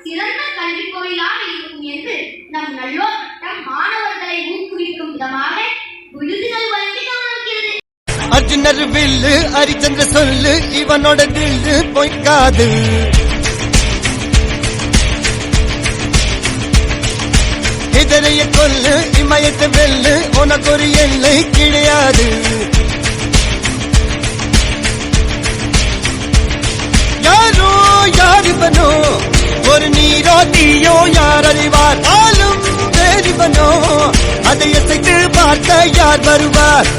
சிறந்த கல்வி கோயிலாக இருக்கும் என்று நம் நல்லோர் மாணவர்களை ஊக்குவிக்கும் விதமாக விருதுகள் வழங்கி கொண்டிருக்கிறது. அர்ஜுனர் வில்லு ஹரிச்சந்திர சொல்லு இவனோட தில்லு பொய்க்காது. இதரைய கொல்லு இமயத்தை வெல்லு உனக்கு ஒரு எல்லை கிடையாது. யாரோ யாரிவனோ ஒரு நீரோ தீயோ யார் அறிவார். ஆளும் வேறிவனோ அதை அசைத்து பார்க்க யார் வருவார்.